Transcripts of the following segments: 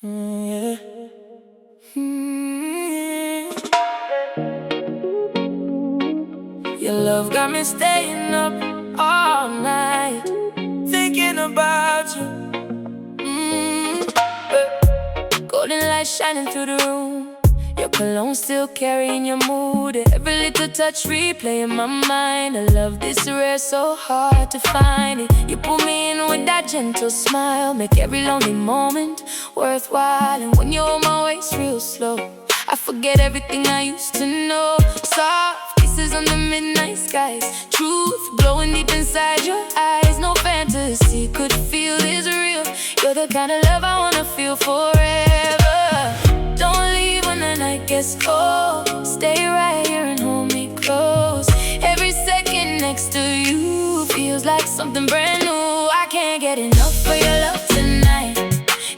Yeah. Your love got me staying up all night, thinking about you. Golden light shining through the room, your cologne still carrying your mood. Every little touch replay in my mind. A love this rare, so hard to find it. You pull me in with that gentle smile, make every lonely moment worthwhile. And when you hold my waist real slow, I forget everything I used to know. Soft kisses under midnight skies, truth glowing deep inside your eyes. No fantasy could feel this real. You're the kind of love I wanna feel forever. Don't leave when the night gets cold. Stay right here and hold me close. Every second next to you feels like something brand new. I can't get enough of your love tonight.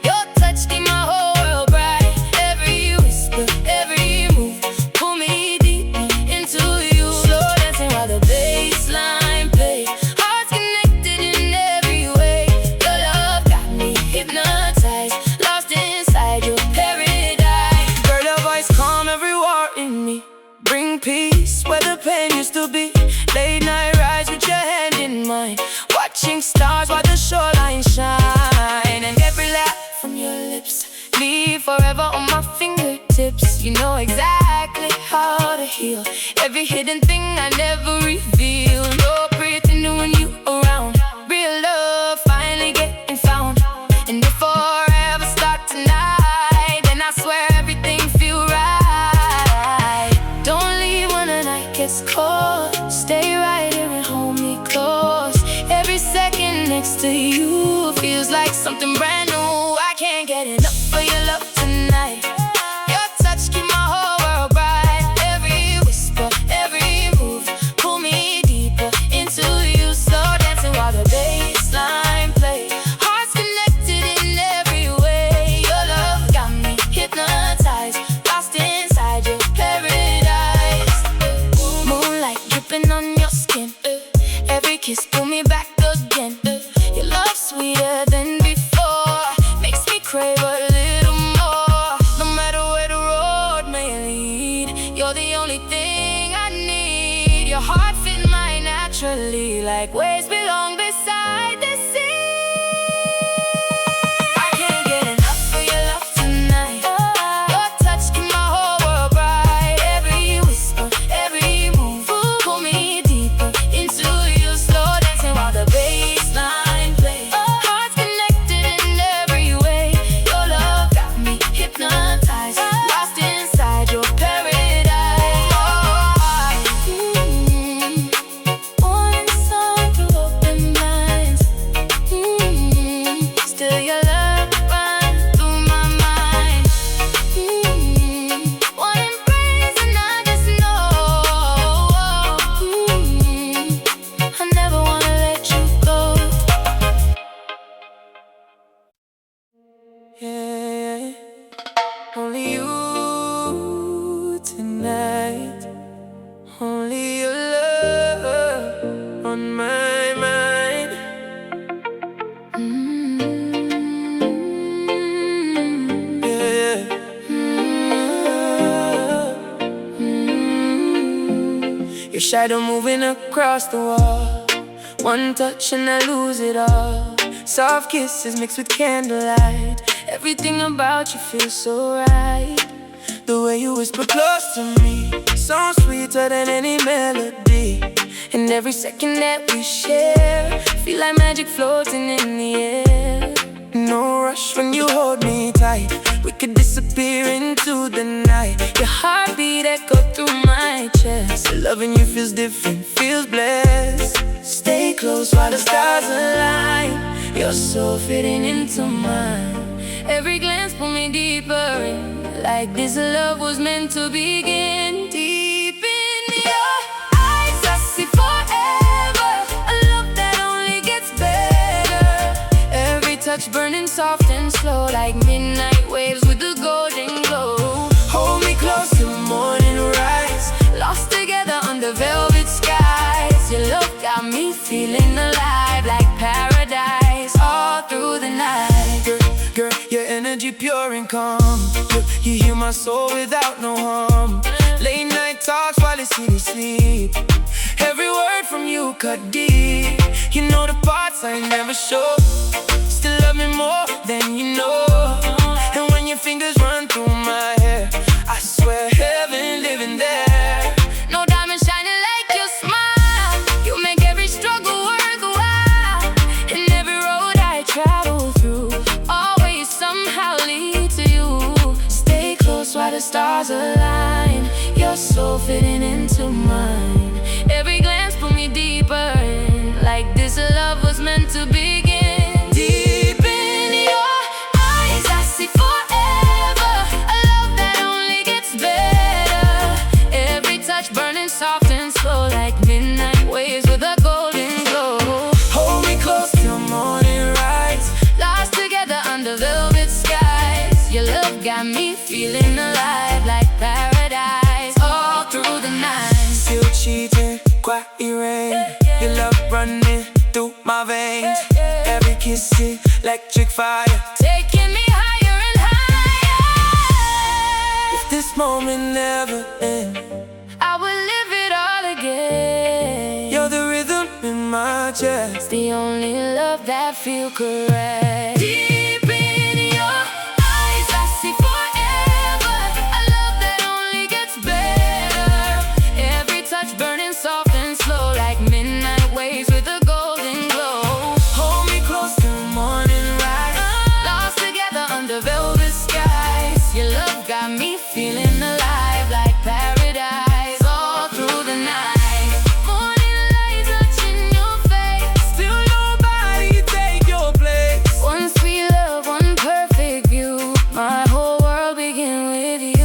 Your touch keep my whole world bright. Every whisper, every move, pull me deep into you. Slow dancing while the bass line play. Hearts connected in every way. Your love got me hypnotized, lost inside your paradise. Girl, your voice calm every war in me. Bring peace where the pain used to be. Late night rides with your hand in mine, watching stars while the shoreline shine. And every laugh from your lips leave forever on my fingertips. You know exactly how to heal every hidden thing I never reveal. No pretending when you around. Real love finally getting found. And if forever start tonight, then I swear everything feel right. Don't leave when the night gets cold. Stay right here and hold me close. Every second next to you feels like something brand new. I can't get enough of your love tonight. Your touch keep my whole world bright. Every whisper, every move, pull me deeper into you. Slow dancing while the bass line play. Hearts connected in every way. Your love got me hypnotized, lost inside your paradise. Moonlight dripping on your skin. Every kiss pull me back again. Your love sweeter than before, makes me crave a little more. No matter where the road may lead, you're the only thing I need. Your heart fit mine naturally, like waves belong beside the sea. I can't get enough of your love tonight. Your touch keep my whole world bright. Every whisper, every move, pull me deeper into you. Slow dancing while the bass line play. Hearts connected in every way. Your love got me hypnotized, lost inside your paradise. Morning sun through open blinds. Still your love runs through my mind. One embrace and I just know I never wanna let you go. Yeah, only you tonight. Only your love on my mind. Yeah. Your shadow moving across the wall. One touch and I lose it all. Soft kisses mixed with candlelight. Everything about you feels so right. The way you whisper close to me sounds sweeter than any melody. And every second that we share feel like magic floating in the air. No rush when you hold me tight. We could disappear into the night. Your heartbeat echo through my chest. Loving you feels different, feels blessed. Stay close while the stars align. Your soul fitting into mine. Every glance pull me deeper in, like this love was meant to begin. Deep in your eyes I see forever, a love that only gets better. Every touch burning soft and slow, like midnight waves with the golden glow. Hold me close till morning rise, lost together under velvet skies. Your love got me feeling alive, like paradise all through the night. Girl, your energy energy pure and calm. You heal my soul without no harm. Late night talks while it's easy sleep. Every word from you cut deep. You know the parts I never show. Still love me more than you know. And when your fingers run through my hair, I swear heaven living there. No diamond shining like your smile. You make every struggle worthwhile. And every road I travel through always somehow lead to you. Stay close while the stars align. Your soul fitting into mine. Every glance pull me deeper in. Like this love was meant to begin. Deep in your eyes I see forever. A love that only gets better. Every touch burning soft and slow. Like midnight waves with a golden glow. Hold me close till morning rise. Lost together under velvet skies. Your love got me feeling alive. Like paradise all through the night. Still cheating, quiet rain. Your love running through my veins. Every kiss is electric fire, taking me higher and higher. If this moment never ends, I will live it all again. You're the rhythm in my chest, the only love that feels correct. Deep in your eyes I see forever. A love that only gets better. Every touch burning soft and slow. Like midnight waves with a golden glow. Hold me close till morning rise. Lost together under velvet skies. Your love got me feeling alive. Like paradise all through the night. Morning light touching your face. Still nobody take your place. One sweet love, one perfect view. My whole world began with you.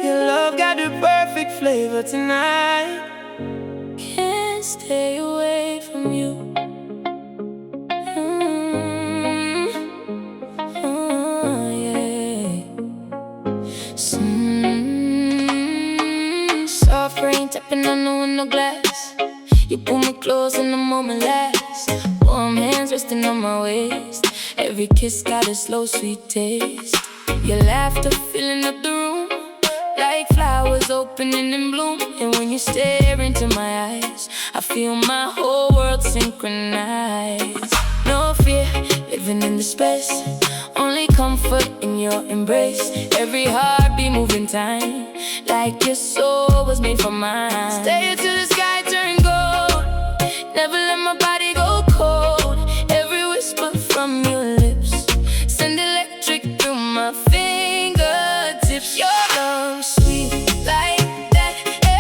Your love got the perfect flavor tonight. Can't stay away from you. Yeah. Soft rain tapping on the window glass. You pull me close and the moment lasts. Warm hands resting on my waist. Every kiss got a slow sweet taste. Your laughter filling up the room. Like flowers opening in bloom. And when you stare into my eyes, I feel my whole world synchronize. No fear, living in the space. Only comfort in your embrace. Every heartbeat moving time. Like your soul was made for mine. Stay until the sky turn gold. Never let my body go cold. Every whisper from your lips send electric through my fingertips. Your love sweet like that.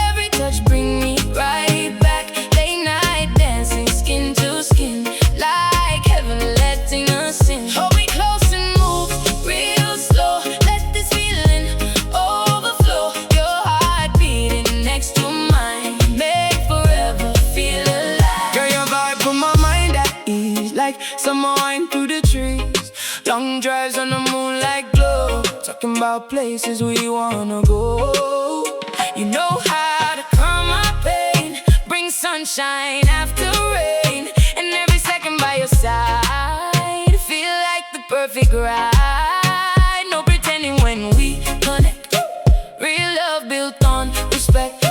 Every touch bring me right back. Late night dancing skin to skin. Like heaven letting us in. Hold me close and move real slow. Let this feeling overflow. Your heart beating next to mine. Make forever feel alive. Girl, your vibe put my mind at ease. Like summer wine through the trees. Long drives on the moonlight glow. Talking about places we wanna go. You know how to calm my pain. Bring sunshine after rain. And every second by your side feel like the perfect ride. No pretending when we connect. Real love built on respect.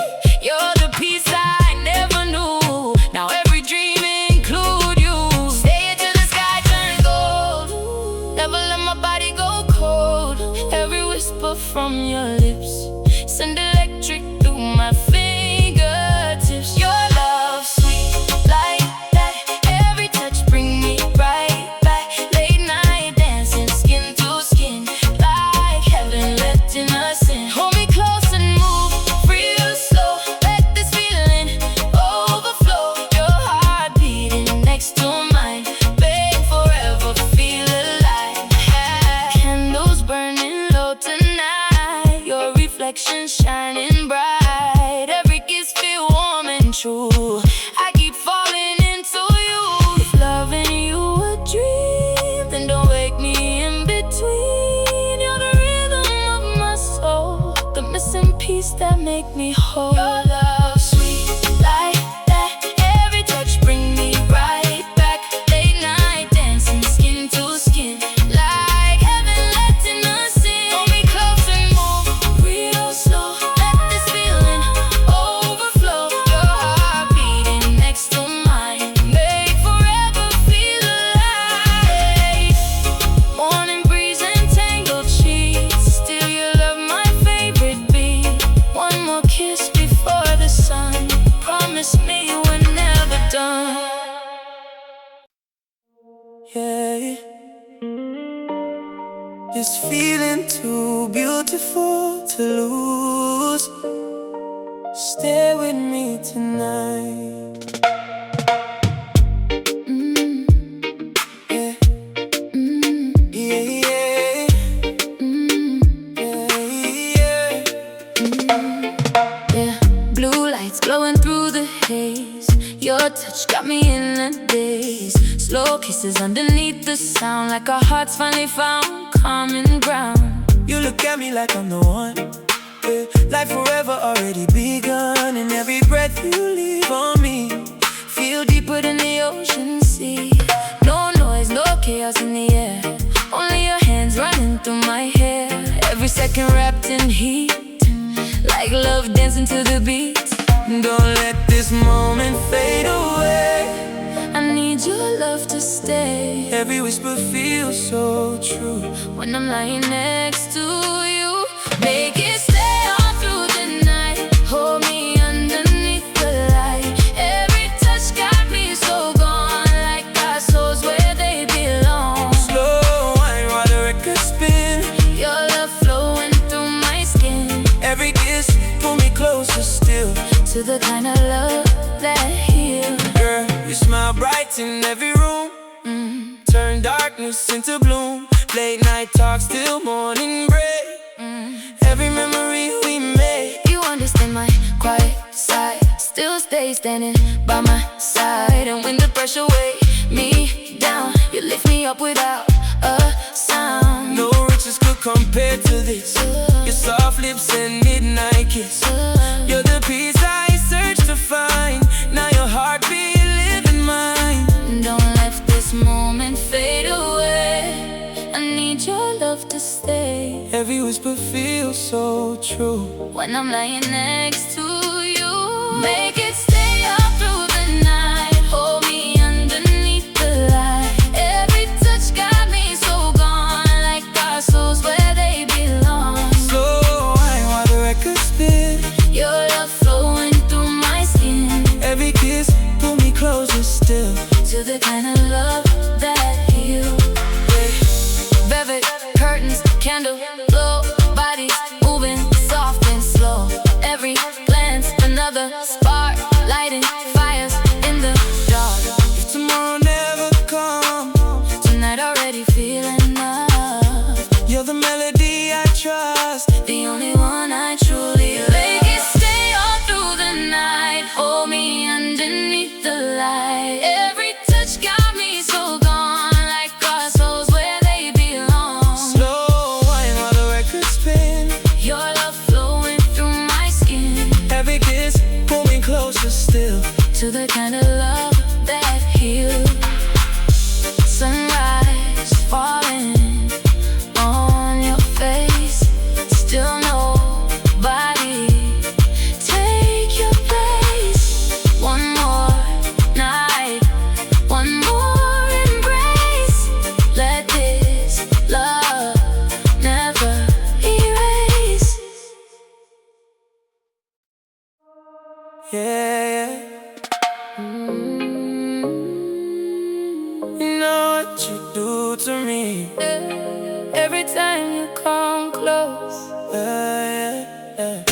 You're the peace I never knew. Now every dream include you. Stay till the sky turns gold. Never let my body go cold. Every whisper from your lips send electric through my fingertips. Your love sweet like that. Every touch bring me right back. Late night dancing skin that make me whole. Your love sweet like that. Every touch bring me right back. Late night dancing, skin to skin, like heaven letting us in. Hold me close and move real slow. Let this feeling overflow. Your heart beating next to mine, make forever feel alive. Morning breeze and tangled sheets, still your love my favorite beat. One more kiss before the sun, promise me we're never done. Yeah, this feeling too beautiful to lose. Stay with me tonight. Yeah, yeah, yeah, yeah, Yeah, blue lights glowing through the haze. Your touch got me in a daze. Slow kisses underneath the sound, like our hearts finally found common ground. You look at me like I'm the one. Yeah, life forever already begun, and every breath you leave on me Feel deeper than the ocean sea. No noise, no chaos in the air, only your hands running through my hair. Every second wrapped in heat, like love dancing to the beat. Don't let this moment fade away. I need your love to stay. Every whisper feels so true When I'm lying next to you, make it stay all through the night. Hold me underneath the light. Every touch got me so gone, like our souls where they belong. Slow wine while the record spin. Your love flowing through my skin, Every kiss pull me closer still. to the kind of love that heals. Girl, you smile bright in every room, turn darkness into bloom. Late night talk till morning break. Every memory we made. You understand my quiet side, still stay standing by my side. And when the pressure weigh me down, you lift me up without a sound. No riches could compare to this. Your soft lips and midnight kiss. You're the peace I search to find. Now your heartbeat live in mine. Don't let this moment fade away. I need your love to stay. Every whisper feels so true When I'm lying next to you, make it stay all through the night. Hold me underneath the light. Every touch got me so gone, like our souls where they belong. Slow wine while the record spin. Your love flowing through my skin, Every kiss pull me closer still. to the kind of love that heals. Velvet curtains, candle glow, bodies moving soft and slow. Every glance, another spark, lighting fires in the dark. If tomorrow never comes, Tonight already feeling enough. you're the melody I trust. The only one I truly love. Make it stay all through the night. Hold me underneath the light. Every touch got me so gone, like our souls where they belong. Slow wine while the record spin. Your love flowing through my skin, Every kiss pull me closer still. to the kind of love that heals. Sunrise falling on your face, still nobody take your place. One more night, one more embrace. Let this love never erase. Yeah, you know what you do to me. Every time you come close, Yeah.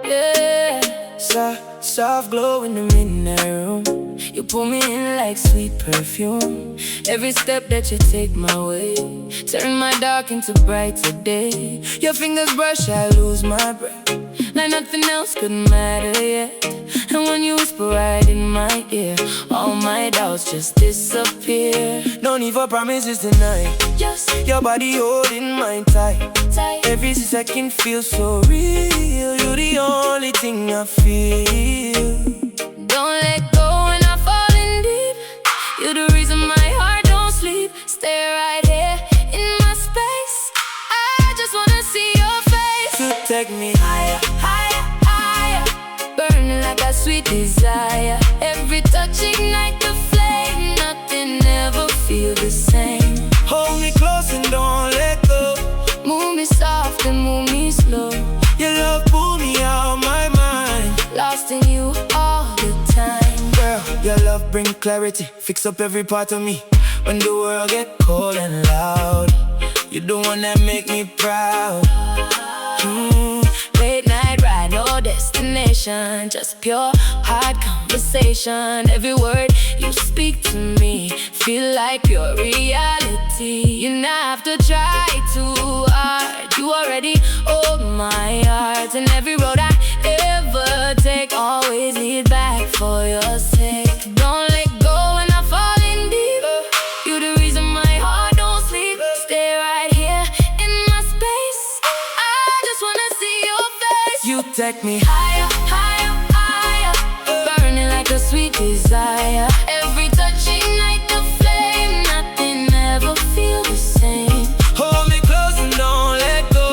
yeah. Soft glow in the midnight room. You pull me in like sweet perfume. Every step that you take my way, turn my dark into brighter day. Your fingers brush, I lose my breath. like nothing else could matter yet. And when you whisper right in my ear, all my doubts just disappear. No need for promises tonight, Just your body holding mine tight. Every second feels so real. You're the only thing I feel. don't let go when I fall in deep. You're the reason my heart don't sleep. Stay right here in my space. I just wanna see your face. You take me higher, higher, higher, burning like a sweet desire. Every touch ignite the flame. Nothing ever feel the same. hold me close and don't let go. Move me soft and move me slow. Your love pull me out my mind. Lost in you all the time. Girl, your love bring clarity, fix up every part of me. When the world get cold and loud, you're the one that make me proud. Late night ride, no destination, just pure heart conversation. Every word you speak to me feel like pure reality. You not have to try too hard. You already hold my heart. And every road I ever take always lead back for your sake. Don't let go when I fall in deep. You the reason my heart don't sleep. Stay right here in my space. I just wanna see your face. You take me Higher, higher, higher, burning like a sweet desire. Every touch ignite the flame. Nothing ever feel the same. hold me close and don't let go.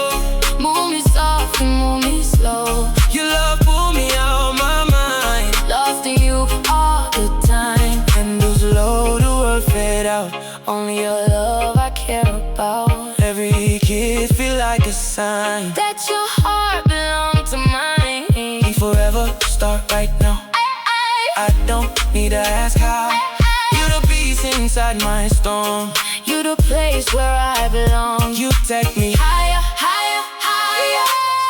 Move me soft and move me slow. Your love pull me out my mind. Lost in you all the time. Candles low, the world fade out. Only your love I care about. Every kiss feel like a sign That your heart belongs to mine. we forever start right now. I don't need to ask how. You the peace inside my storm. You the place where I belong. You take me Higher, higher, higher,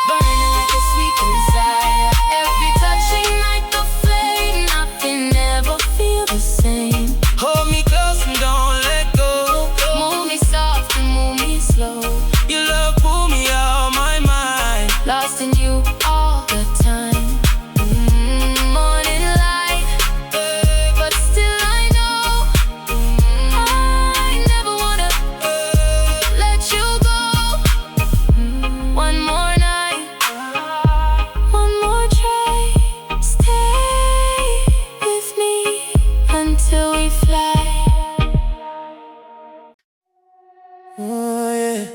burning like a sweet desire. Every touch ignite the flame. Nothing ever feel the same. hold me close and don't let go. Move me soft and move me slow. Your love pull me out my mind. Lost in you all the time. Morning light, but still I know I never wanna let you go. One more night, one more try. Stay with me until we fly. Oh yeah.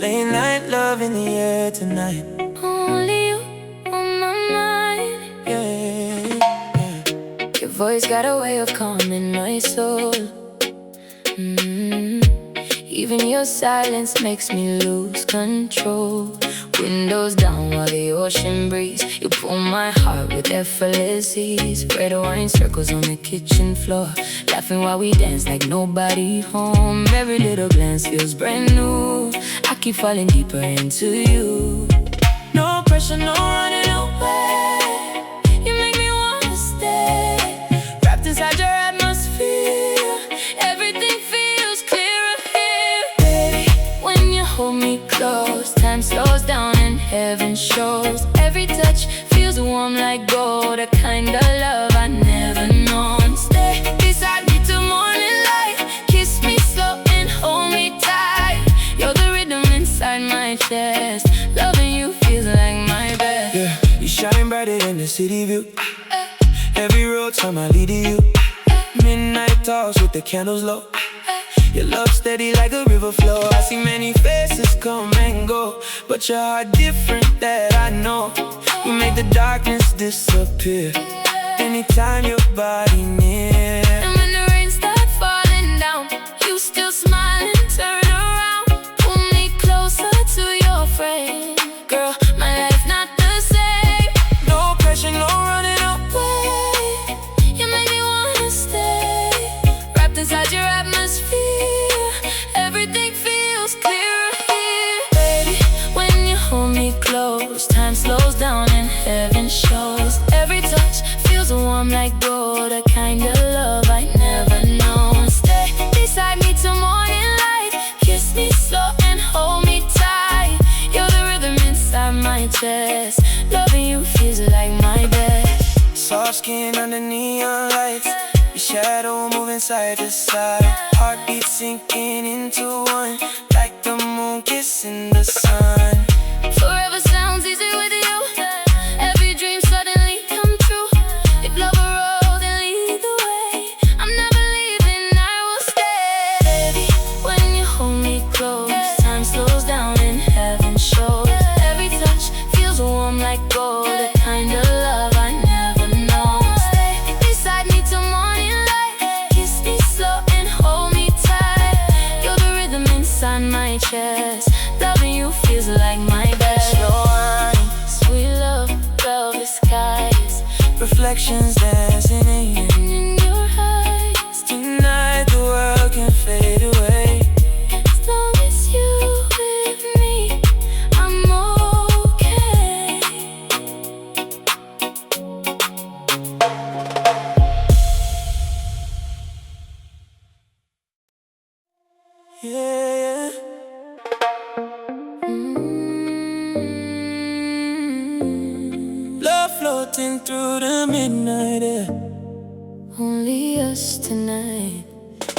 Late night love in the air tonight. Only you on my mind. Yeah, yeah. Your voice got a way of calming my soul. Even your silence makes me lose control. Windows down while the ocean breeze. You pull my heart with effortless ease. Red wine circles on the kitchen floor. Laughing while we dance like nobody home. Every little glance feels brand new. I keep falling deeper into you. No pressure, no running away. You make me wanna stay. Wrapped inside your atmosphere. Everything feels clearer here. Baby, when you hold me close, time slows down and heaven shows. Every touch feels warm like gold. A kind of love I never known. Stay beside me till morning light. Kiss me slow and hold me tight. You're the rhythm inside my chest. Loving you feels like my best. Yeah, you shine brighter than the city view. Every road time I lead to you. Midnight talks with the candles low. Your love steady like a river flow. I see many faces come and go, but your heart different that I know. You make the darkness disappear anytime your body near. And when the rain starts falling down, you still smile and turn around. Pull me closer to your frame. Girl, my life's not the same. No pressure, no running away. You make me wanna stay. Wrapped inside your atmosphere. Everything feels clearer here. Baby, when you hold me close, time slows down and heaven shows. Every touch feels warm like gold. A kind of love I never known. Stay beside me till morning light. Kiss me slow and hold me chest. Loving you feels like my best. Soft skin under neon lights, your shadow moving side to side. Heartbeat sinking into one, like the moon kissing the sun. Forever sounds easy with you. Every dream suddenly come true. If love a road, then lead the way. I'm never leaving, I will stay. Baby, when you hold me close, time slows down and heaven shows. Every touch feels warm like gold, the kind of love I never know. Stay beside me till morning light. Kiss me slow and hold me tight. You're the rhythm inside my chest. Loving you feels like my best. Slow wine, Sweet love, velvet skies, reflections dancing in your eyes. tonight. The world can fade away. As long as you with me, I'm okay. Yeah, yeah. Love floating through the midnight air. Only us tonight.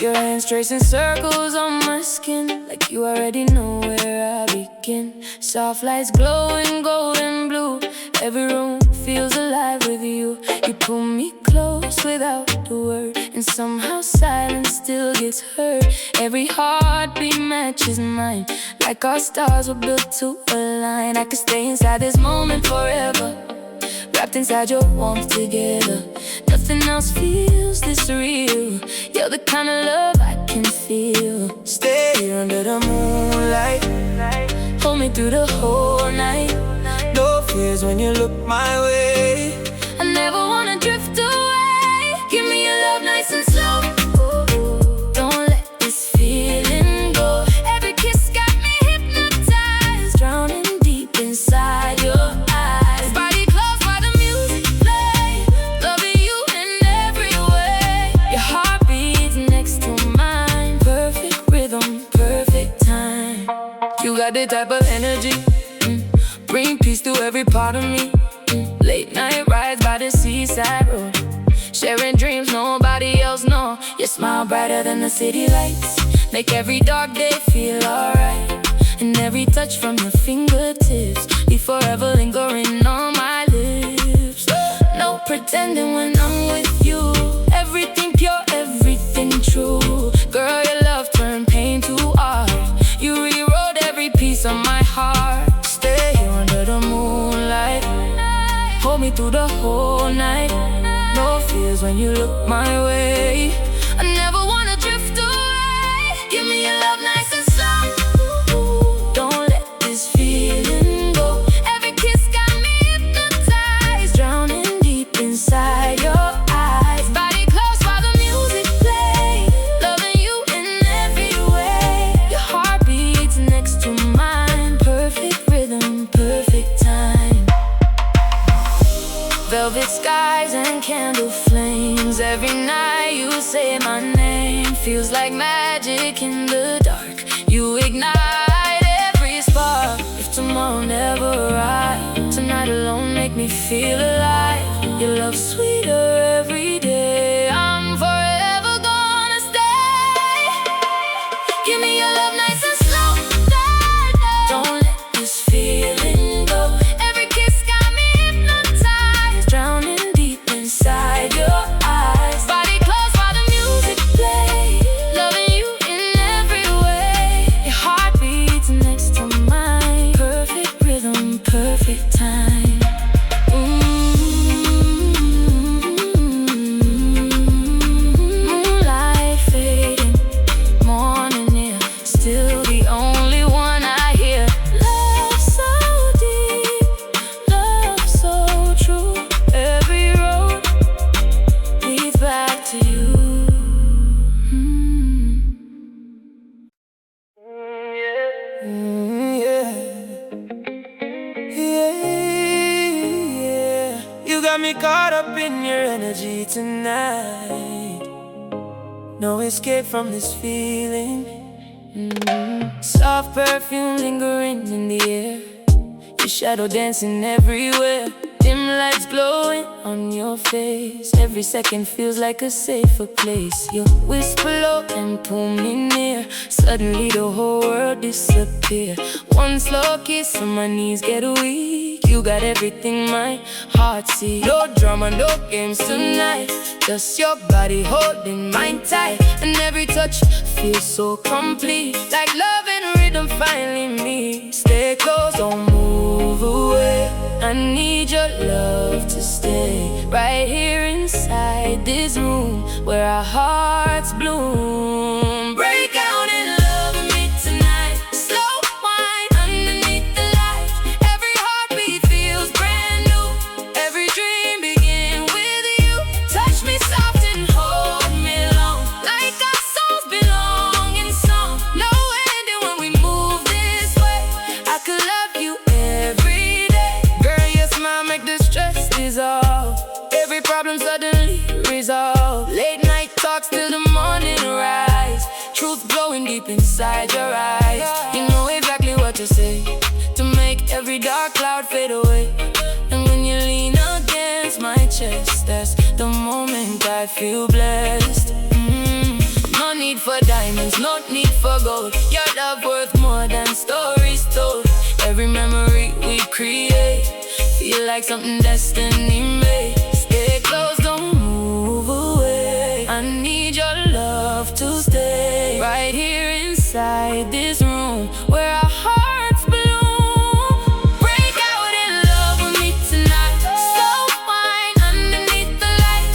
Your hands tracing circles on my skin, like you already know where I begin. Soft lights glowing golden blue. Every room feels alive with you. You pull me close without a word, and somehow silence still gets heard. Every heartbeat matches mine, like our stars were built to align. I could stay inside this moment forever, wrapped inside your warmth together. Nothing else feels this real. You're the kind of love I can feel. Stay here under the moonlight, Hold me through the whole night. no fears when you look my way. I never wanna drift away. Give me your love nice and slow. Don't let this feeling go. Every kiss got me hypnotized, drowning deep inside your eyes. Body close while the music play, loving you in every way. Your heart beats next to mine, perfect rhythm, perfect time. You got the type of energy, bring peace to every part of me. Late night rides by the seaside road, sharing dreams nobody else know. Your smile brighter than the city lights, make every dark day feel alright. And every touch from your fingertips, be forever lingering on my lips. No pretending when I'm with you, everything pure, everything true. Girl, your love turned pain to art. You rewrote every piece of my heart. Stay here under the moonlight, Hold me through the whole night. no fears when you look my way. I never wanna drift away. Give me your love nice and slow. Don't let this feeling go. Every kiss got me hypnotized, drowning deep inside your eyes. Body close while the music play, loving you in every way. Your heart beats next to mine, perfect rhythm, perfect time. Velvet skies and candle flames. Every night you say my name, feels like magic in the dark. You ignite every spark. If tomorrow never arrives, tonight alone make me feel alive. Your love sweeter every day, I'm forever gonna stay. Give me your love nice and slow. Don't let this feeling go. Every kiss got me hypnotized, drowning deep inside your eyes. Body close while the music play, loving you in every way. Your heart beats next to mine, perfect rhythm, perfect time. Moonlight fading, morning air, still the only one I hear. Love so deep, love so true. Every road leads back to you. Yeah, yeah. You got me caught up in your energy tonight. No escape from this feeling. Soft perfume lingering in the air. your shadow dancing everywhere. Dim lights glowing on your face. Every second feels like a safer place. You whisper low and pull me near. Suddenly the whole world disappears. One slow kiss and my knees get weak. You got everything my heart sees. No drama, no games tonight. Just your body holding mine tight. And every touch feels so complete. Like love and rhythm finally meet. Stay close, don't move away. I need your love to stay right here inside this room where our hearts bloom. Break out in love with me tonight. Slow wine underneath the lights. Every heartbeat feels brand new. Every dream begin with you. Touch me soft and hold me long. Like our souls belong in song. No ending when we move this way. I could love you every day. Girl, your smile make the stress dissolve. Every problem suddenly resolved. Late night talks till the morning rise. Truth glowing deep inside your eyes. You know exactly what to say to make every dark cloud fade away. And when you lean against my chest, that's the moment I feel blessed. No need for diamonds, no need for gold. Your love worth more than stories told. Every memory we create feel like something destiny made. Stay close, don't move away. I need your love to stay right here inside this room where our hearts bloom. Break out in love with me tonight. Slow wine underneath the light.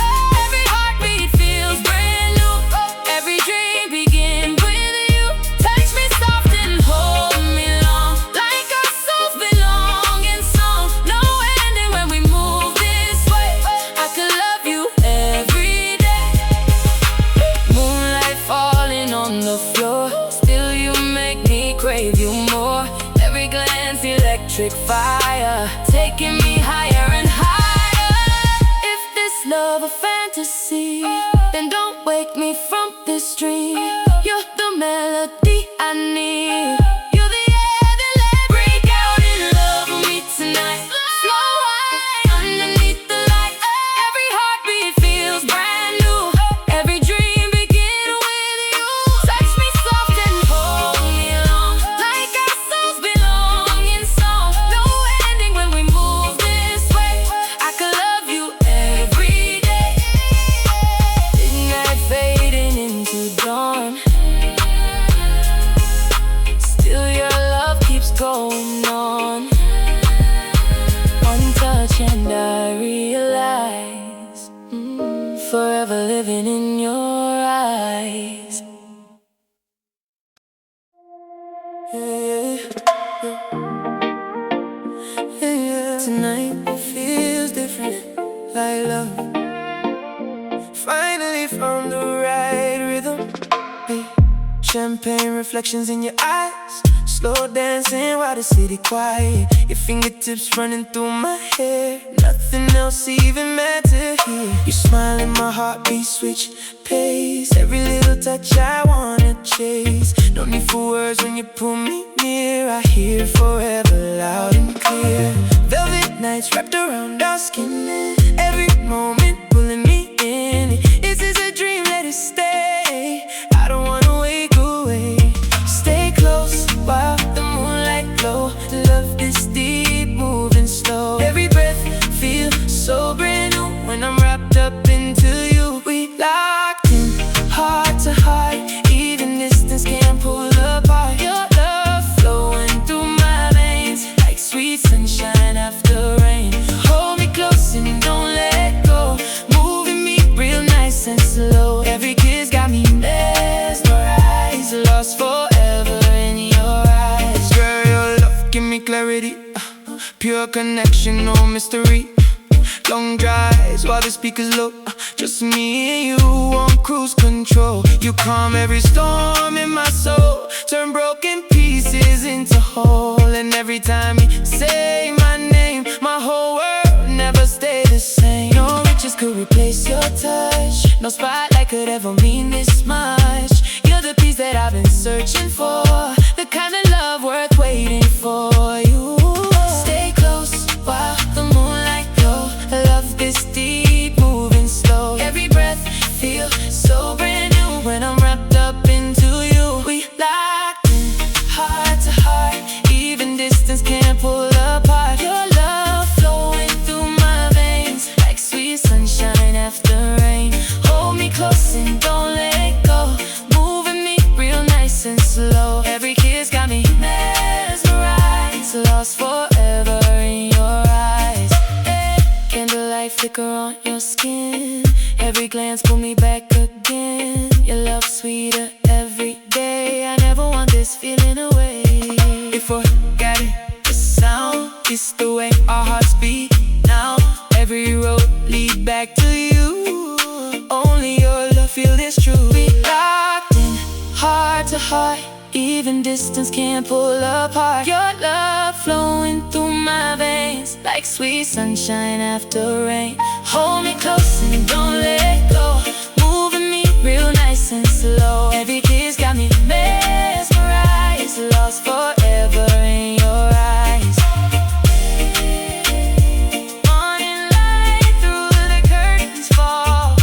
Every heartbeat feels brand new. Every dream begin with you. Touch me soft and hold me long. Like our souls belong in song. No ending when we move this way. I could love you every day. Moonlight falling on the floor. Still you make me crave you more. Every glance electric fire. Taking me higher and higher. If this love a fantasy, then don't wake me from this dream. You're the melody I need. You're the air that let break out in love with me tonight. Slow wine underneath the light. Every heartbeat feels brand new. Every dream begin with you. Touch me soft and hold me long. Like our souls belong in song. No ending when we move this way. I could love you every day. Midnight fading into dawn. Still your love keeps going on. One touch and I realize forever living in your eyes. Tonight feels different, like love. Finally found the right rhythm. Hey. Champagne reflections in your eyes. Slow dancing while the city quiet. Your fingertips running through my hair. Nothing else even matters here. You smile and my heartbeat switch pace. Every little touch I wanna chase. No need for words when you pull me near. I hear forever loud and clear. Velvet nights wrapped around our skin. Every moment pulling me in. Is this a dream? Let it stay. I don't wanna wake away. Stay close while the moonlight glow. Love this deep, moving slow. Every breath feels so brand new when I'm wrapped up into you. We locked in, heart to heart. Even distance can't pull apart. Your love flowing through my veins like sweet sunshine after rain. Hold me close and don't let go. Moving me real nice and slow. Every kiss got me mesmerized. Lost forever in your eyes. Girl, your love give me clarity. Pure connection, no mystery. Long drives while the speakers low. Just me and you on cruise control. You calm every storm in my soul. Turn broken pieces into whole. And every time you say my name, my whole world never stay the same. No riches could replace your touch. No spotlight could ever mean this much. You're the peace that I've been searching for. The kind of love worth waiting for. You stay lost forever in your eyes. Candlelight flicker on your skin, every glance pull me back again. Your love sweeter every day, I never want this feeling away. If I got it, the sound, it's the way our hearts beat now. Every road lead back to you, only your love feel this true. We locked in, heart to heart, even distance can't pull apart. Your love flowing through my veins, like sweet sunshine after rain. Hold me close and don't let go, moving me real nice and slow. Every kiss got me mesmerized, lost forever in your eyes. Morning light through the curtains fall,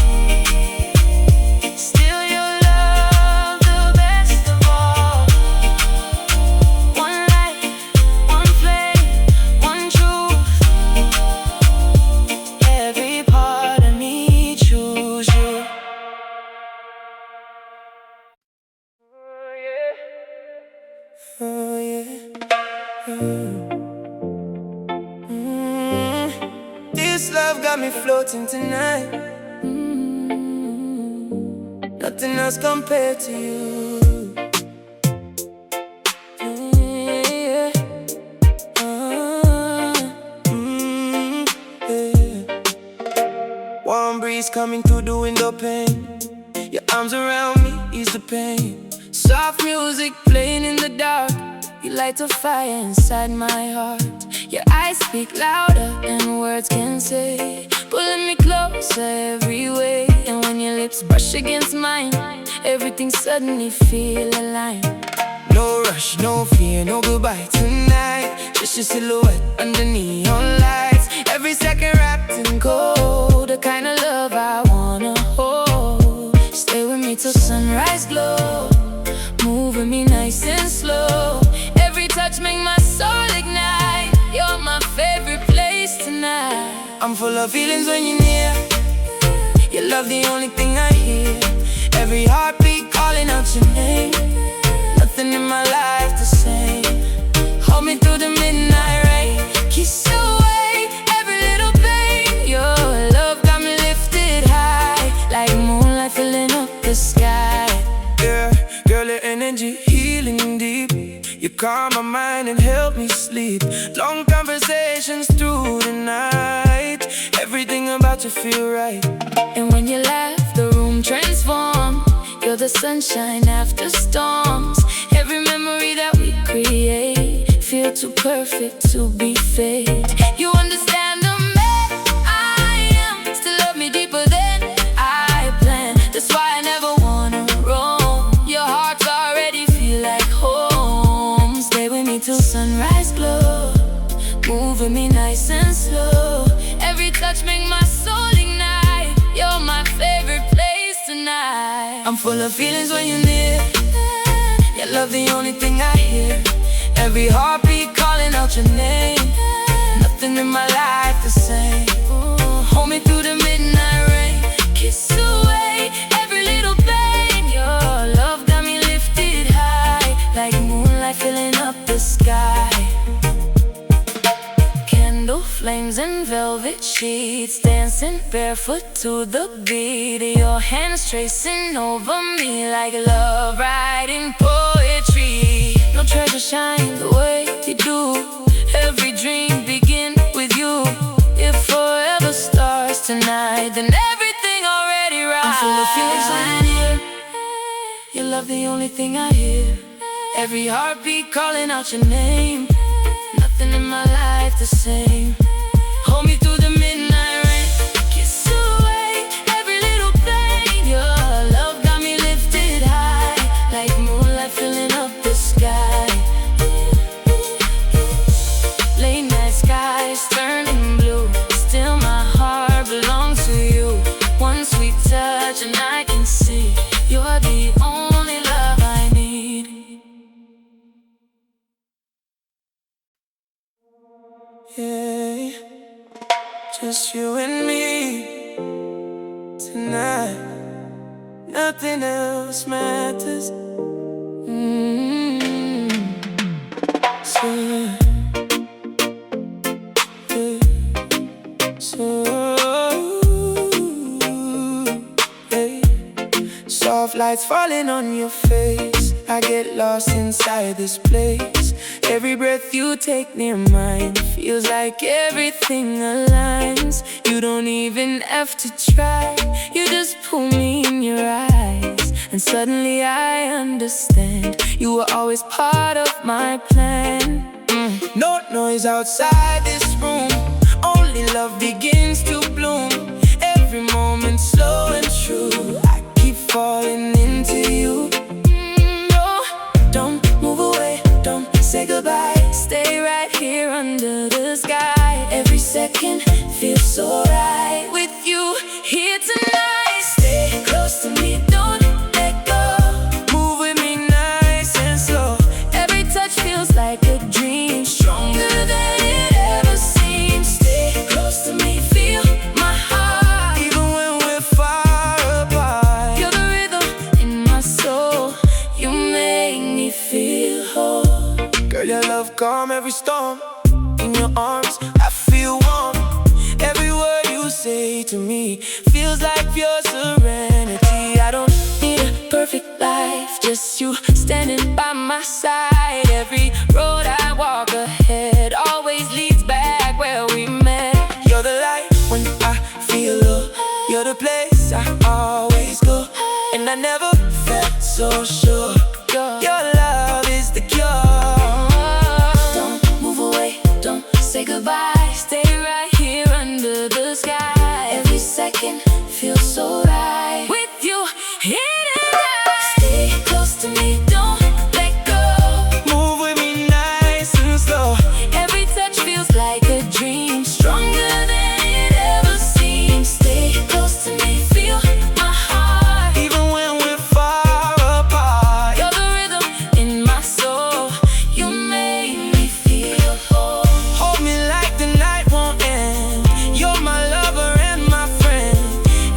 still your love the best of all. One light, one flame, one truth, every part of me choose you. Oh yeah. This love got me floating tonight. Nothing else compared to you. Yeah. Yeah. Warm breeze coming through the window pane, your arms around me ease the pain. Soft music playing in the dark, you light a fire inside my heart. Your eyes speak louder than words can say, pulling me closer every way. And when your lips brush against mine, everything suddenly feel aligned. No rush, no fear, no goodbye tonight. Just your silhouette under neon lights, every second wrapped in Gold, the kind of love I wanna hold. Stay with me till sunrise glow, moving me nice and slow. Every touch make my soul ignite. You're my favorite place tonight. I'm full of feelings when you're near. Your love the only thing I hear. Every heartbeat calling out your name. Nothing in my life the same. Hold me through the midnight rain, Kiss away every little pain. Your love got me lifted high, like moonlight filling up the sky. yeah. Girl, your energy healing deep. You calm my mind and help me sleep. Long conversations through the night. Everything about you feel right. And when you laugh, the room transforms. You're the sunshine after storms. Every memory that we create feel too perfect to be fake. You understand the man I am, still love me deeper than I planned. That's why I never wanna roam. Your heart's already feel like home. Stay with me till sunrise glow, moving me nice and slow. Every touch make my soul ignite. You're my favorite place tonight. I'm full of feelings when you're near. Your love the only thing I hear. Every heartbeat calling out your name. Nothing in my life the same. Hold me through the midnight rain, Kiss away every little pain. Your love got me lifted high, like moonlight filling up the sky. Candle flames and velvet sheets, dancing barefoot to the beat. Your hands tracing over me like love writing poetry. No treasure shine the way you do. Every dream begin with you. If forever starts tonight, then everything already right. I'm full of feelings when you're near. Your love the only thing I hear. Every heartbeat calling out your name. Nothing in my life the same. Hold me through the midnight rain, kiss away every little pain. Your love got me lifted high, like moonlight filling up the sky. Late night skies turning blue, still my heart belongs to you. One sweet touch and I can see you're the only love I need. Yeah, just you and me tonight. Nothing else matters. Mm-hmm. So Spotlights falling on your face, I get lost inside this place. Every breath you take near mine feels like everything aligns. You don't even have to try, you just pull me in your eyes, and suddenly I understand. You were always part of my plan. No noise outside this room, only love begins to bloom. Every moment slow and true, I keep falling into you. No, don't move away, don't say goodbye. Stay right here under the sky. Every second feels so right with you here tonight. Stay close to me, don't let go. Move with me nice and slow. Every touch feels like a dream, stronger than it ever seems. Stay close to me, feel my heart, even when we're far apart. You're the rhythm in my soul, you make me feel whole. Girl, your love calm every storm. In your arms, I feel warm. Every word you say to me feels like pure serenity. I don't need a perfect life, just you standing by my side. Every road I walk ahead always leads back where we met. You're the light when I feel low, you're the place I always go, and I never felt so sure. Your love is the cure. Don't move away, don't say goodbye. Stay right here under the sky. Every second feels so right with you here tonight. Stay close to me, don't let go. Move with me nice and slow. Every touch feels like a dream, stronger than it ever seems. Stay close to me, feel my heart, even when we're far apart. You're the rhythm in my soul, you make me feel whole. Hold me like the night won't end. You're my lover and my friend.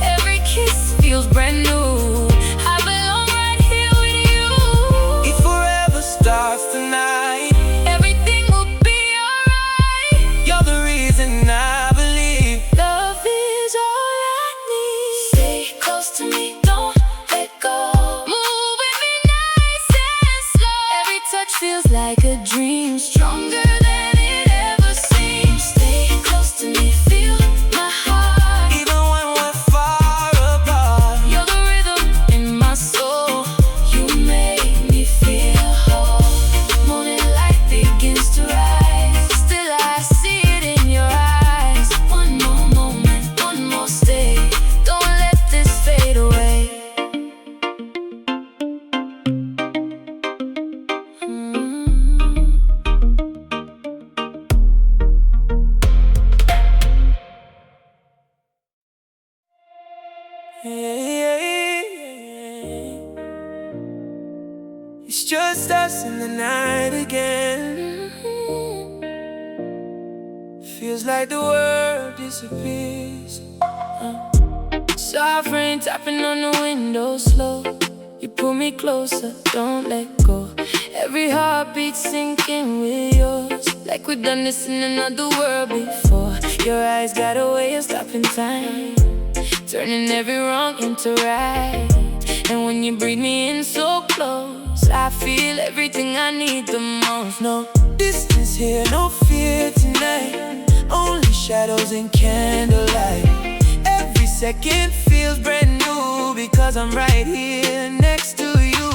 Every kiss feels brand new, I belong right here with you. If forever starts tonight, everything will be alright. You're the reason I believe love is all I need. Stay close to me, don't let go. Move with me nice and slow. Every touch feels like a dream, stronger than it ever seems. Stay close to me, feel my heart, even when we're far apart. You're the rhythm in my soul, you make me feel whole. Morning light begins to rise, still I see it in your eyes. One more moment, one more stay, don't let this fade away. It's just us in the night again. Feels like the world disappears. Soft rain tapping on the window slow. You pull me closer, don't let go. Every heartbeat sinking with yours, like we've done this in another world before. Your eyes got a way of stopping time, turning every wrong into right. And when you breathe me in so close, I feel everything I need the most. No distance here, no fear tonight, only shadows and candlelight. Every second feels brand new, because I'm right here next to you.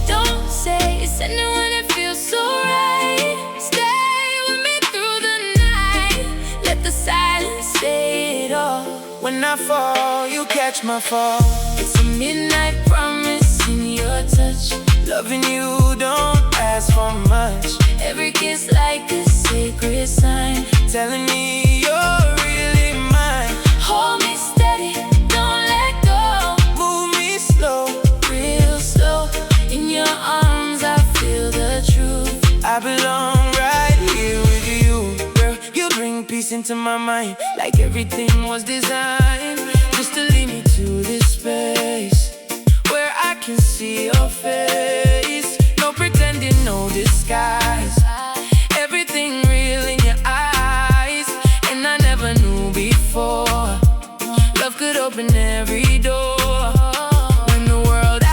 Don't say it's anyone, it feels so right. Stay with me through the night, let the silence say it all. When I fall, you catch my fall. It's a midnight promise in your touch, loving you don't ask for much. Every kiss like a sacred sign, telling me you're really mine. Hold me steady, don't let go. Move me slow, real slow. In your arms I feel the truth, I belong right here with you. Girl, you bring peace into my mind, like everything was designed just to lead me to this space where I can see your face. No pretending, no disguise, everything real in your eyes. And I never knew before love could open every door. When the world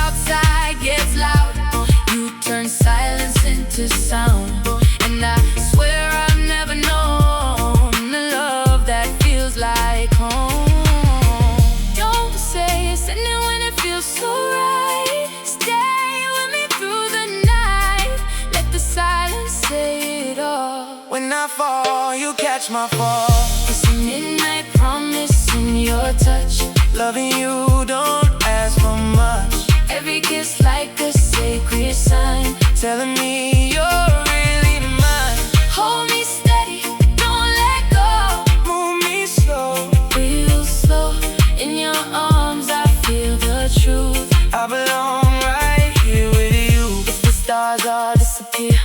fall, you catch my fall. It's a midnight promise in your touch. Loving you, don't ask for much. Every kiss like a sacred sign, telling me you're really mine. Hold me steady, don't let go. Move me slow, real slow. In your arms I feel the truth. I belong right here with you. If the stars all disappear,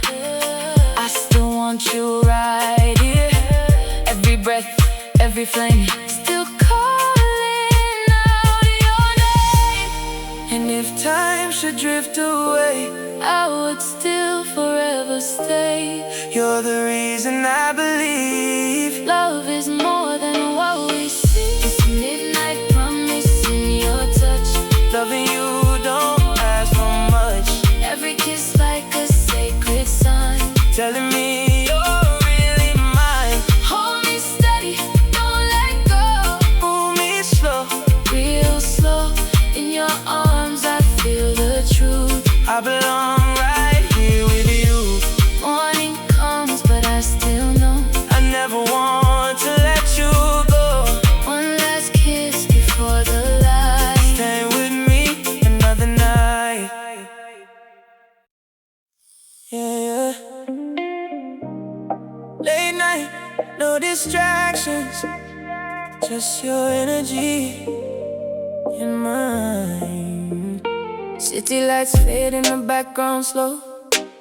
I still want you right here. Every breath, every flame, still calling out your name. And if time should drift away, I would still forever stay. You're the reason I believe love is more than what we see. It's a midnight promise in your touch. Loving you, don't ask for much. Every kiss like a sacred sign, telling me you're really mine. Hold me steady, don't let go. Move me slow, real slow. In your arms I feel the truth. I belong right here with you. Morning comes but I still know I never want to let you go. One last kiss before the light. Stay with me another night. Yeah. Late night, no distractions, just your energy in mine. City lights fade in the background slow.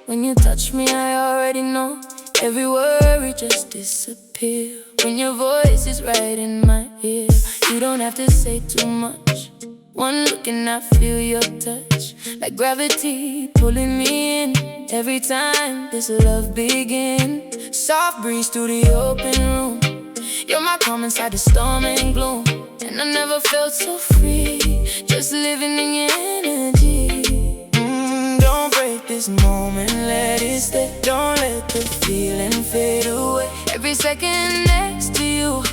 When you touch me I already know. Every worry just disappear when your voice is right in my ear. You don't have to say too much. One look and I feel your touch, like gravity pulling me in. Every time this love begins, soft breeze through the open room. You're my calm inside the storm and gloom. And I never felt so free, just living in your energy. Don't break this moment, let it stay. Don't let the feeling fade away. Every second next to you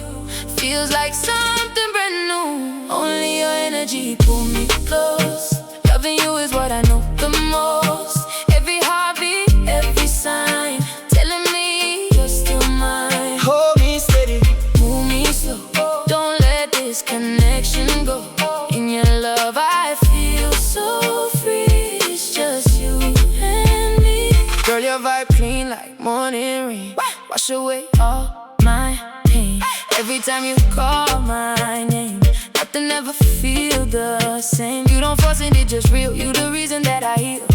feels like something brand new. Only your energy pull me close. Loving you is what I know the most. Every heartbeat, every sign, telling me you're still mine. Hold me steady, move me slow. Don't let this connection go. In your love I feel so free. It's just you and me. Girl, your vibe clean like morning rain. Wash away all my pain. Every time you call my name, nothing ever feel the same. You don't force it, it's just real. You the reason that I heal.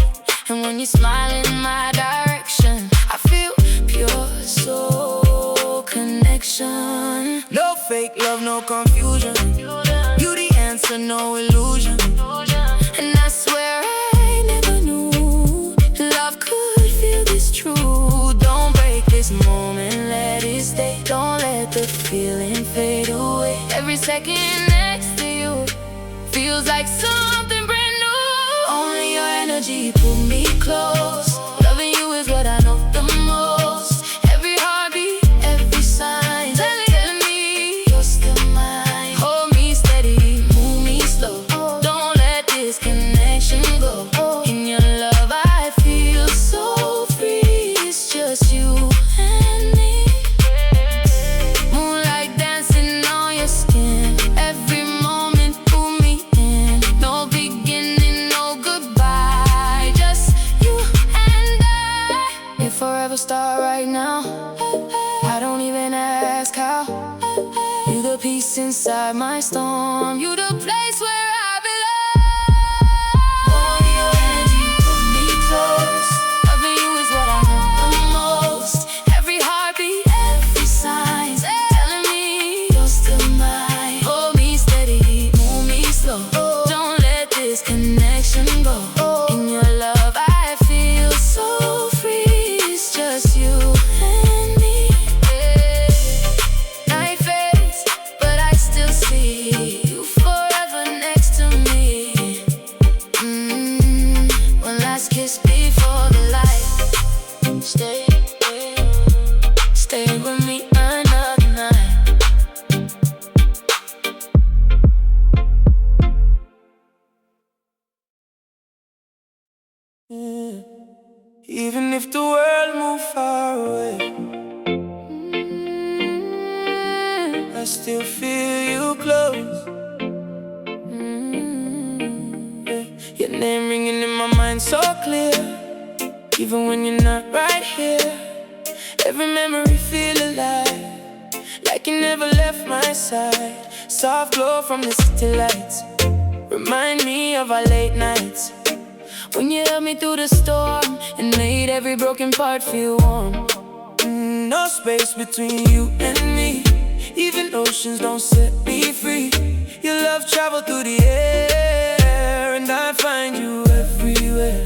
And when you smile in my direction, I feel pure soul connection. No fake love, no confusion. You the answer, no illusion. And I swear I never knew love could feel this true. Don't break this moment, let it stay. Don't let the feeling fade away. Every second next to you feels like something brand new. Only your energy pull me close. Loving you is what I know the most. Every heartbeat, every sign, telling me you're still mine. Hold me steady, move me slow. Don't let this connection go. In your love I feel so free. It's just you and me. Moonlight dancing on your skin. Every moment pull me in. No beginning, no goodbye. Just you and I. If forever start right now, I don't even ask how. You the peace inside my storm. You the place where I belong. Only your energy pull me close. Loving you is what I know the most. Every heartbeat, every sign, telling me you're still mine. Hold me steady, move me slow. Don't let this connection go. In your love I feel so free. It's just you and me. Night fades, but I still see you forever next still feel you close. Your name ringing in my mind so clear, even when you're not right here. Every memory feel alive, like you never left my side. Soft glow from the city lights remind me of our late nights, when you held me through the storm and made every broken part feel warm. No space between you and me, even oceans don't set me free. Your love traveled through the air, and I find you everywhere.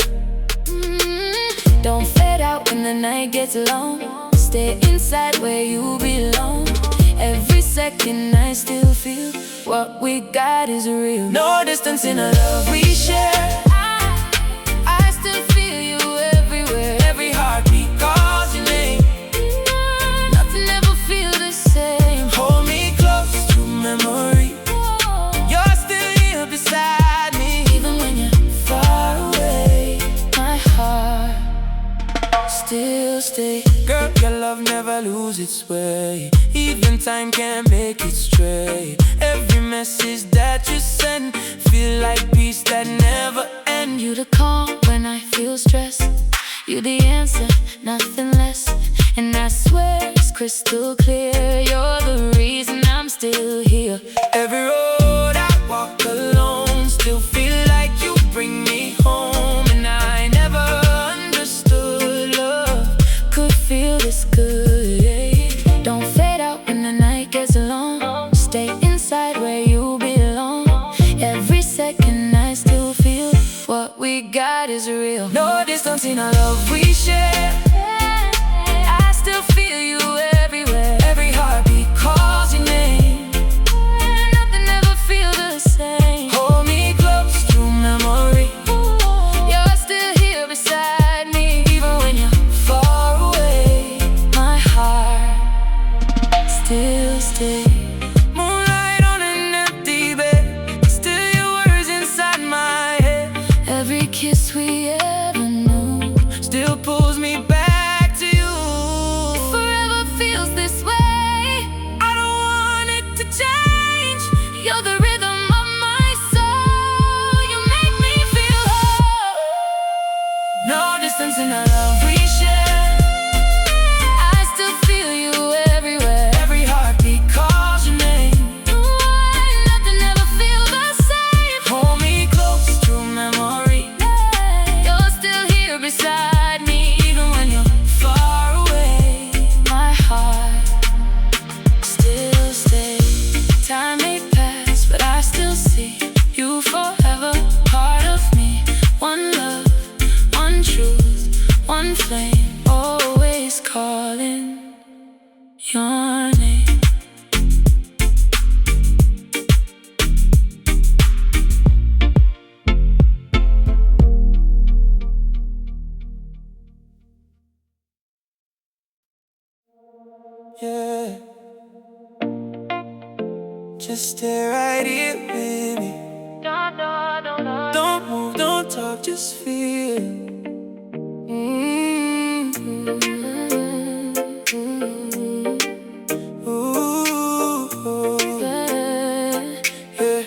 Don't fade out when the night gets long. Stay inside where you belong. Every second I still feel what we got is real. No distance in the love we share. I still feel you everywhere. Every heartbeat calls your name. Nothing ever feels the same. Hold me close to memory. You're still here beside me, even when you're far away. My heart still stays. Girl, your love never loses its way. Even time can't make it stray. Every message that you send feel like peace that never ends. You the calm when I feel stressed. You the answer, nothing less. And I swear it's crystal clear. You're the reason I'm still here. Every road I walk alone still feel like you bring me home. And I never understood love could feel this good, yeah. Don't fade out when the night gets long. Stay inside where you belong. Every second I still feel what we got is real. No distance in our love we share. I still feel you everywhere. Every heartbeat calls your name. Nothing ever feels the same. Hold me close to memory. You're still here beside me, even when you're far away. my heart still stays. Moonlight on an empty bed, still your words inside my head. Every kiss we ever knew Still pulls me back to you. forever feels this way. I don't want it to change. You're the rhythm of my soul. You make me feel whole. No distance in our love we share. I still feel you everywhere. Every heartbeat calls your name. Nothing ever feels the same. Hold me close to memory. You're still here beside me, Even when you're far away. my heart still stays. Time may pass, but I still see you forever, part of me. One love, one truth, one flame, always calling your name. Yeah. Just stay right here with me. Don't move, don't talk, just feel. Ooh, yeah.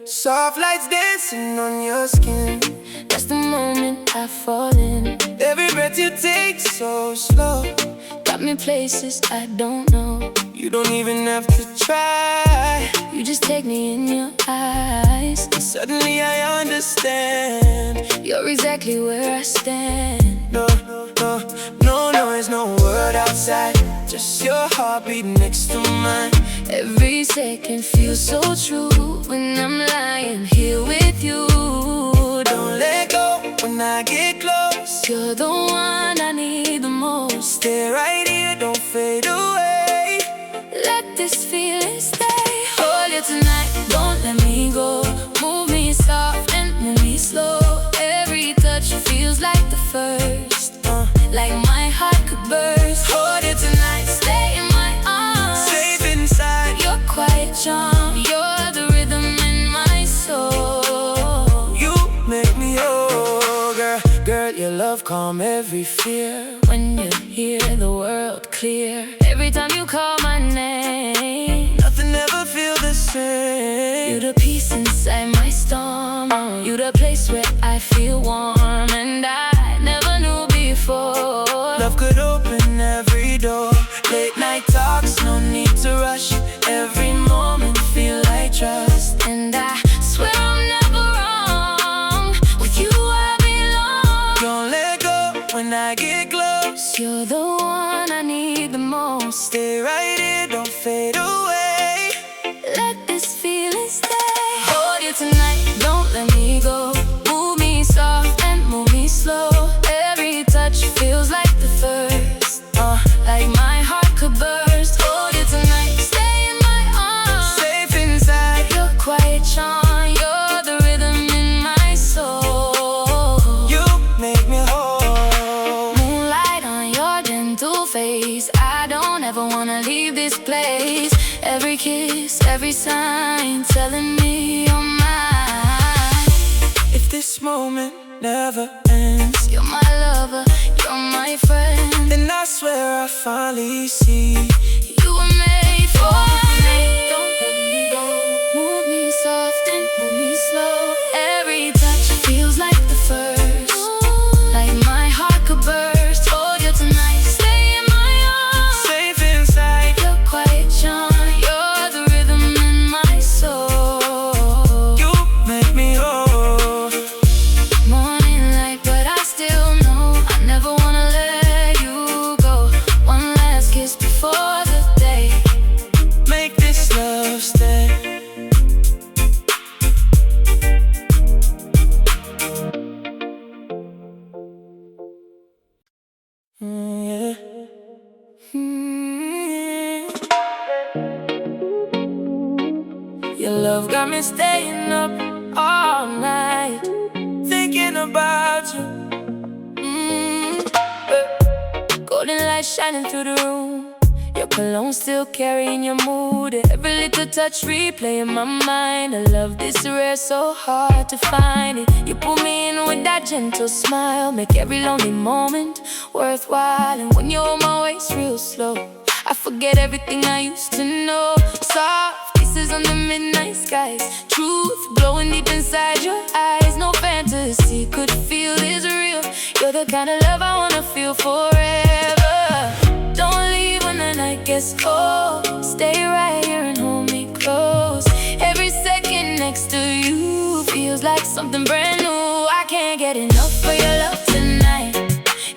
Soft lights dancing on your skin. That's the moment I fall in. Every breath you take so slow. Got me places I don't know. You don't even have to try. You just take me in your eyes. Suddenly I understand. You're exactly where I stand. No, no, no noise, no word outside. Just your heartbeat next to mine. Every second feels so true when I'm lying here with you. Don't let go when I get close. You're the one I need the most. Stay right here, don't fade away. Let this feeling stay. Hold you tonight, don't let me go. Move me soft and move me slow. Every touch feels like the first, like my heart could burst. Hold you tonight, stay in my arms. Safe inside your quiet charm. You're the rhythm in my soul. You make me whole, girl. Girl, your love calm every fear. When you hear the world clear, every time you call my name, Nothing ever inside my storm. You the place where I feel warm, and I never knew before love could open every door. Late night talks, no need to rush. Every moment feel like trust. And I swear I'm never wrong. With you I belong. Don't let go when I get close. You're the one I need the most. Stay right here, don't fade away. Let this feeling stay. Hold you tonight, don't let me go. Move me soft and move me slow. Every touch feels like the first, like my heart could burst. Hold you tonight, stay in my arms. Safe inside your quiet charm. You're the rhythm in my soul. You make me whole. Moonlight on your gentle face. I don't ever wanna leave this place. Every kiss, every sign telling me you're mine. If this moment never ends, you're my lover, you're my friend. then I swear I finally see you were made for me. Don't let me go. Move me soft and move me slow. Every touch feels like the first, like my heart could burst. Hold you tonight, stay in my arms. safe inside Your quiet charm. You're the rhythm in my soul. You make me whole. Morning light, but I still know I never wanna let you go. One last kiss before the day. Make this love stay. Yeah. Your love got me staying up all night, thinking about you. Golden light shining through the room. Your cologne still carrying your mood. Every little touch replay in my mind. I love this rare, so hard to find it. You pull me in with that gentle smile, make every lonely moment worthwhile. And when you hold my waist real slow, I forget everything I used to know. Soft kisses under midnight skies, truth glowing deep inside your eyes. No fantasy could feel this real. You're the kind of love I wanna feel forever. Don't leave when the night gets cold. Stay right here and hold me close. Every second next to you feels like something brand new. I can't get enough of your love tonight.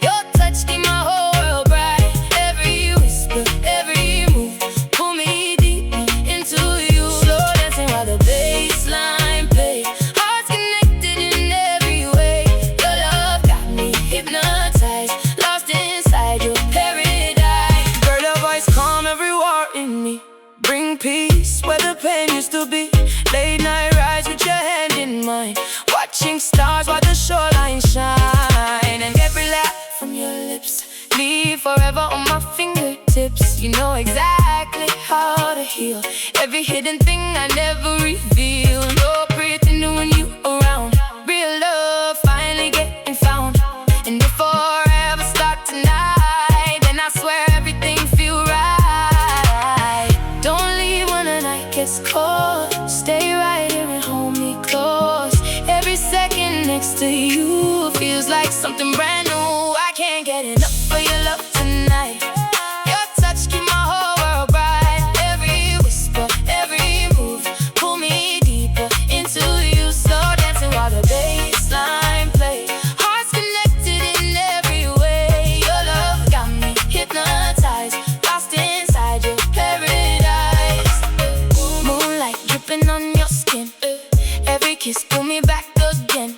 Your touch keep my whole world bright. Every whisper, every move, pull me deep into you. Slow dancing while the bass line play. Hearts connected in every way. Your love got me hypnotized, lost inside your paradise. Girl, your voice calm every war in me. Bring peace where the pain used to be. Late night rise with your hand in mine, watching stars while the shoreline shine. And every laugh from your lips leave forever on my fingertips. You know exactly how to heal every hidden thing I never reveal. No pretending when you around. Real love finally getting found. And if forever start tonight, then I swear everything feel right. Don't leave when the night gets cold. Stay right here and hold me close. Every second next to you feels like something brand new. I can't get enough of your love tonight. Your touch keep my whole world bright. Every whisper, every move, pull me deeper into you. Slow dancing while the bass line play. Hearts connected in every way. Your love got me hypnotized, lost inside your paradise. Moonlight dripping on your skin. Every kiss pull me back again.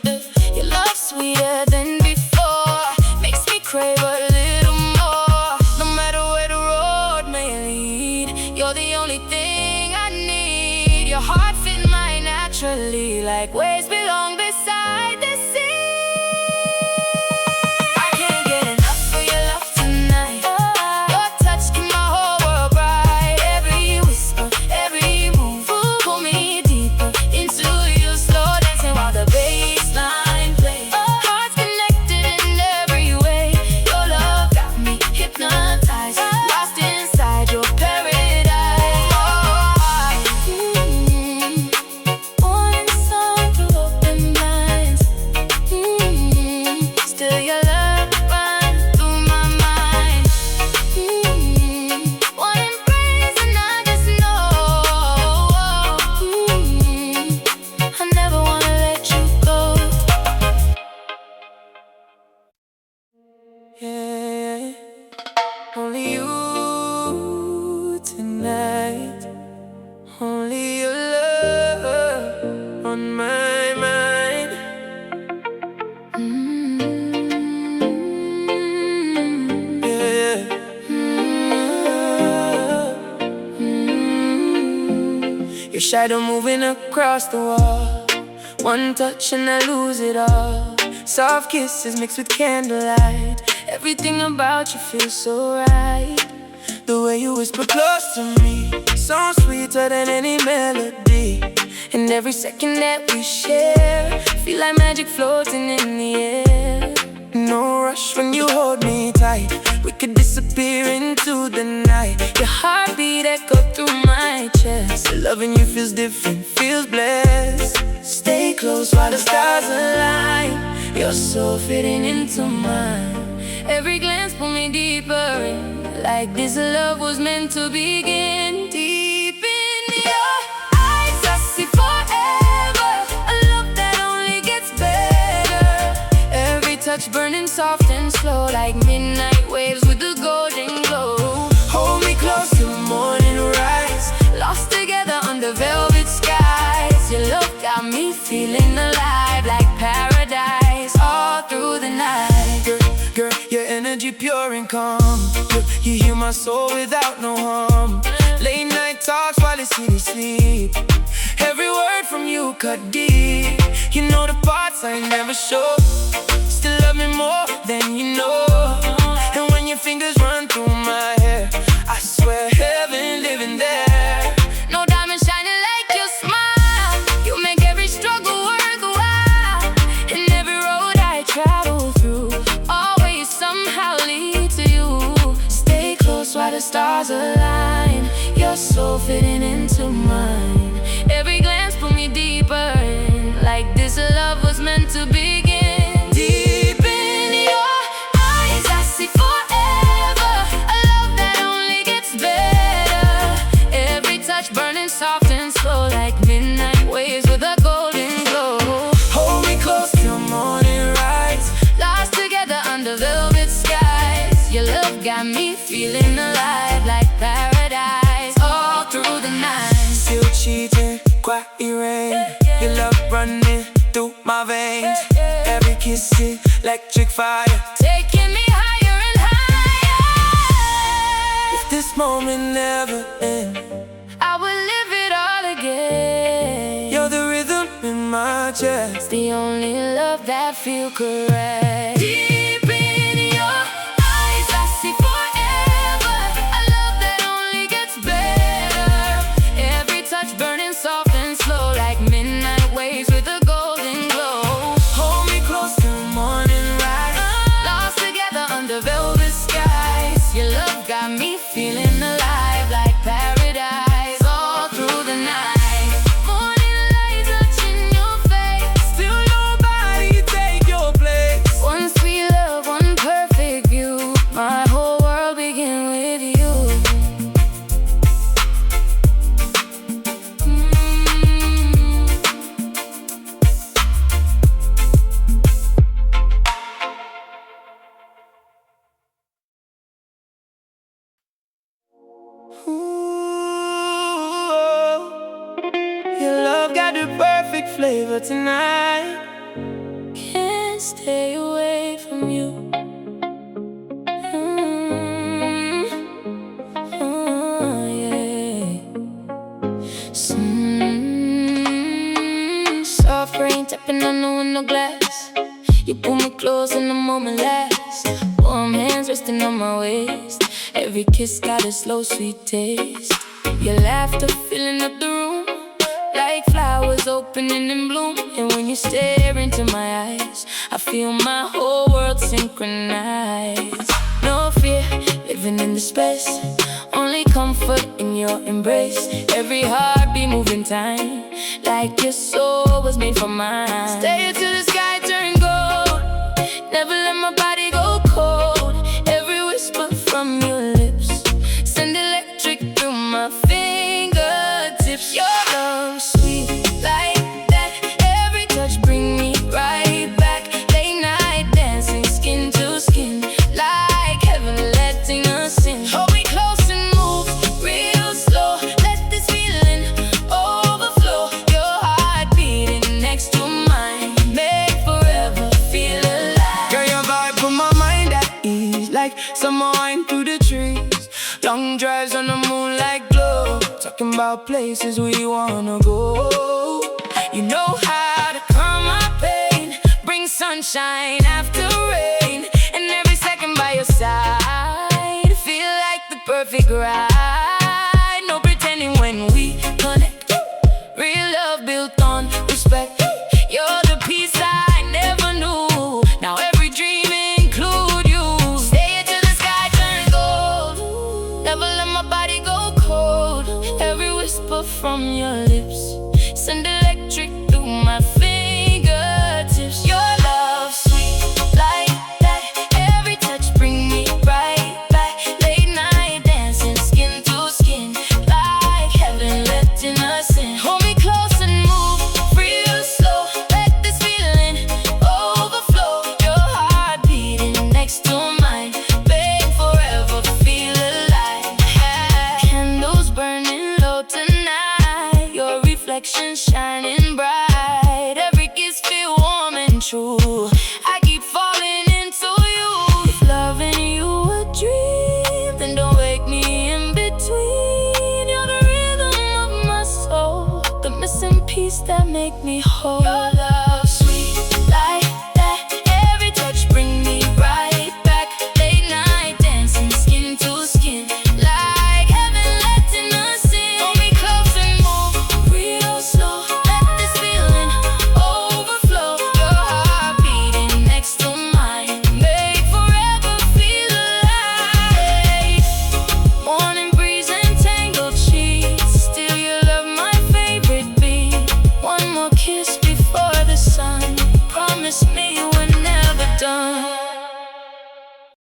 Your love sweeter than before, makes me crave a little more. No matter where the road may lead, you're the only thing I need. Your heart fit mine naturally, like waves belong beside the sea. I can't get enough of your love tonight. Your touch keep my whole world bright. Every whisper, every move, pull me deeper into you. Slow dancing while the bass line play. Hearts connected in every way. Your love got me hypnotized, lost inside your paradise. One inside tonight. Only your love on my mind. Yeah. Your shadow moving across the wall. One touch and I lose it all. Soft kisses mixed with candlelight. Everything about you feels so right. The way you whisper close to me, so sweeter than any melody. And every second that we share, feel like magic floating in the air. No rush when you hold me tight. We could disappear into the night. Your heartbeat echo through my chest. Loving you feels different, feels blessed. Stay close while the stars align. You're so fitting into mine. Every glance pull me deeper in. Like this love was meant to begin. Deep in your eyes I see forever. A love that only gets better. Every touch burning soft and slow, like midnight waves with a golden glow. Hold me close till morning rise, lost together under velvet skies. Your love got me feeling alive, like paradise all through the night. Girl, your energy pure and calm. You heal my soul without no harm. Late night talks while the city sleep. Every word from you cut deep. You know the parts I never show. Still love me more than you know. And when your fingers run through my hair, I swear heaven living there. No diamond shining like your smile. You make every struggle worthwhile. And every road I travel through always somehow lead to you. Stay close while the stars align. Your soul fitting into mine. Every glance pull me deeper in. Like this love was meant to begin. Deep in your eyes I see forever. A love that only gets better. Every touch burning soft and slow, like midnight waves with a golden glow. Hold me close till morning rise, lost together under velvet skies. Your love got me feeling alive, like paradise all through the night. Still cheating, quiet rain. Your love running through my veins. Every kiss is electric fire, taking me higher and higher. If this moment never ends, I will live it all again. You're the rhythm in my chest, the only love that feels correct. Deep in your eyes I see forever. A love that only gets better. Every touch burning soft and slow, like midnight waves with a golden glow. Hold me close till morning rise, lost together under velvet skies. Your love got me feeling alive, like paradise all through the night. Morning light touching your face, still nobody take your place. One sweet love, one perfect view. My whole world began with you. Ooh, your love got the perfect flavor tonight. Can't stay away from you. Yeah. Soft rain tapping on the window glass. You pull me close and the moment lasts. Warm hands resting on my waist. Every kiss got a slow sweet taste. Your laughter filling up the room, like flowers opening in bloom. And when you stare into my eyes, I feel my whole world synchronize. No fear, living in the space, only comfort in your embrace. Every heartbeat moving time, like your soul was made for mine. Stay till the sky turn gold, never let my body go cold. Every whisper from your lips send electric through my fingertips. Your love sweet like that, every touch bring me right back. Late night dancing skin to skin, like heaven letting us in. Hold me close and move real slow. talking about places we wanna go. You know how to calm my pain, bring sunshine after rain, and every second by your side feel like the perfect ride. No pretending when we connect, real love built on respect. You're the peace I never knew. Now every dream include you. Stay till the sky turns gold, never let my body go cold. Every whisper from your lips send electric through my fingertips. Your love sweet like that, every touch bring me right back. Late night dancing skin to skin, like heaven let innocent. Hold me close and move real slow, let this feeling overflow. Your heart beating next to mine, babe, forever feel alive. Candles burning low tonight, your reflection shining bright. Every kiss feel warm and true, I keep falling into you. If loving you a dream, then don't wake me in between. You're the rhythm of my soul, the missing piece that make me whole.